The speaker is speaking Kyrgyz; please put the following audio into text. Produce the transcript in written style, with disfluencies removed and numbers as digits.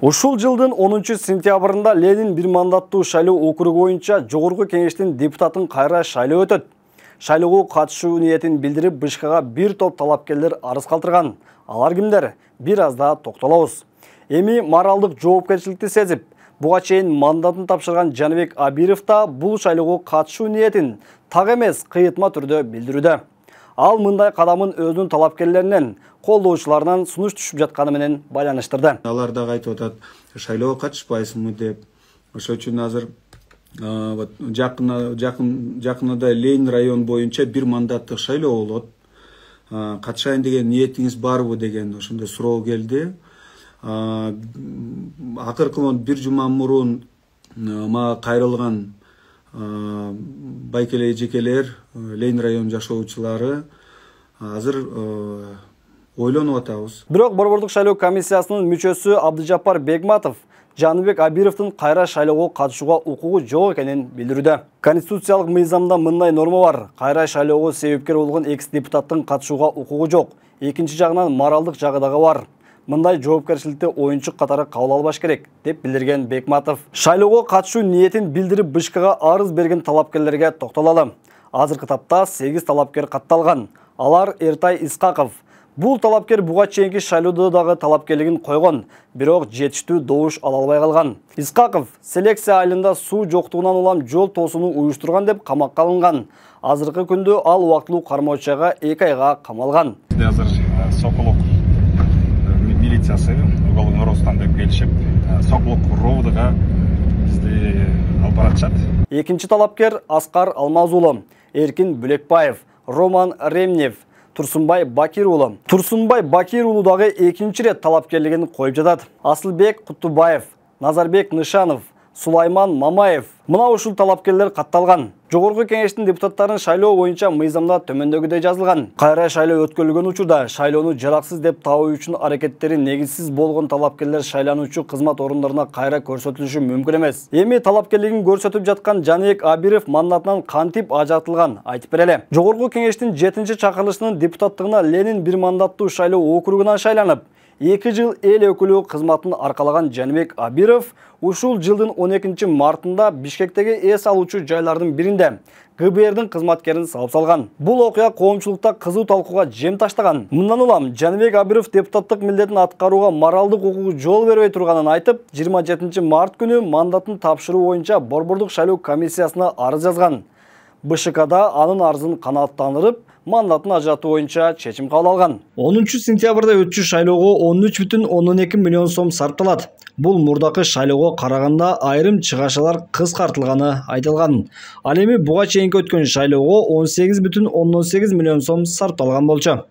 Ушул жылдын 10 сентябрында Ленин бир мандаттуу шайлоо округу боюнча Жогорку кеңештин депутатын кайра шайлоо өтөт. Шайлоого катышуу ниетин билдирип, Бышкага бир топ талапкерлер арыз калтырган. Алар кимдер? Бир азда токтолобуз. Эми моралдык жоопкерчиликти сезип, буга чейин мандатын тапшырган Жаныбек Абиров да бул шайлоого катышуу ниетин так эмес кыйытма түрдө билдирүүдө. Ал мындай кадамын өзүнүн талапкерлеринен, колдоочуларынан сунуш түшүп жатканы менен байланыштырды. Алар да айтып атат, шайлоого катышпайсыңбы деп. Ошол үчүн азыр жакында Ленин район боюнча бир мандаттык шайлоо болот. Катышайын деген ниетиңиз барбы деген ошондой суроо келди. Акыркы бир жума мурун мага кайрылган байкеле эжекелер, Ленин район жашоочулары азыр ойлонуп атабыз. Бирок Борбордук шайлоо комиссиясынын мүчөсү Абдыжапар Бегматов Жаныбек Абировдун кайра шайлоого катышууга укугу жок экенин билдирүүдө. Конституциялык мыйзамда мындай норма бар. Кайра шайлоого себепкер болгон экс-депутаттын катышууга укугу жок. Экинчи жагынан моралдык жагы дагы бар. Мындай жоопкерчиликти оюнчук катары кабыл албаш керек, деп билдирген Бекматов. Шайлоого катышуу ниетин билдирип, Бышкага арыз берген талапкерлерге токтолалы. Азыркы тапта 8 талапкер катталган. Алар Эртай Исқақов. Бул талапкер буга чейинки шайлоодо дагы талапкерлигин койгон, бирок жетиштүү добуш ала албай калган. Исқақов селекция айылында суу жоктугунан улам жол тосууну уюштурган деп камакка алынган. Азыркы күндө ал убактылуу кармоочага 2 айга камалган. Азыр Сокулук милициясы уголовный розыскан деп келишип, Сокулук ровдуга бизди алып баратышат. Экинчи талапкер Аскар Алмазулу, Эркин Бүлекбаев, Роман Ремнев, Турсунбай Бакир уулу. Турсунбай Бакир уулу дагы экинчи рет талапкерлигин коюп жатат. Асылбек Куттубаев, Назарбек Нышанов, Сулайман Мамаев. Мына ушул талапкерлер катталган. Жогорку кеңештин депутаттарын шайлоо боюнча мыйзамда төмөндөгүдөй жазылган. Кайра шайлоо өткөрүлгөн учурда шайлоону жараксыз деп табуу үчүн аракеттери негизсиз болгон талапкерлер шайлануучу кызмат орундарына кайра көрсөтүлүшү мүмкүн эмес. Эми талапкерлигин көрсөтүп жаткан Жаныбек Абиров мандатынан кантип ажыратылган айтып берели. Жогорку кеңештин 7-чакырылышынын депутаттыгына Ленин бир мандаттуу шайлоо округунан шайланып, 2 жыл эл өкүлү кызматын аркалаган Жаныбек Абиров ушул жылдын 12 мартында Бишкектеги эс алуучу жайлардын биринде ГБРдин кызматкерин салып салган. Бул окуя коомчулукта кызуу талкууга жем таштаган. Мындан улам Жаныбек Абиров депутаттык милдетин аткарууга моралдык укугу жол бербей турганын айтып, 27 март күнү мандатын тапшыруу боюнча Борбордук шайлоо комиссиясына арыз жазган. БШКда анын арызын канааттандырып, мандатын ажыратуу боюнча чечим кабыл алган. 10 сентябрда өтчү шайлоого 13,2 миллион сом сарпталат. Бул мурдакы шайлоого караганда айрым чыгашалар кыскартылганы айтылган. Ал эми буга чейинки өткөн шайлоого 18,8 миллион сом сарпталган болчу.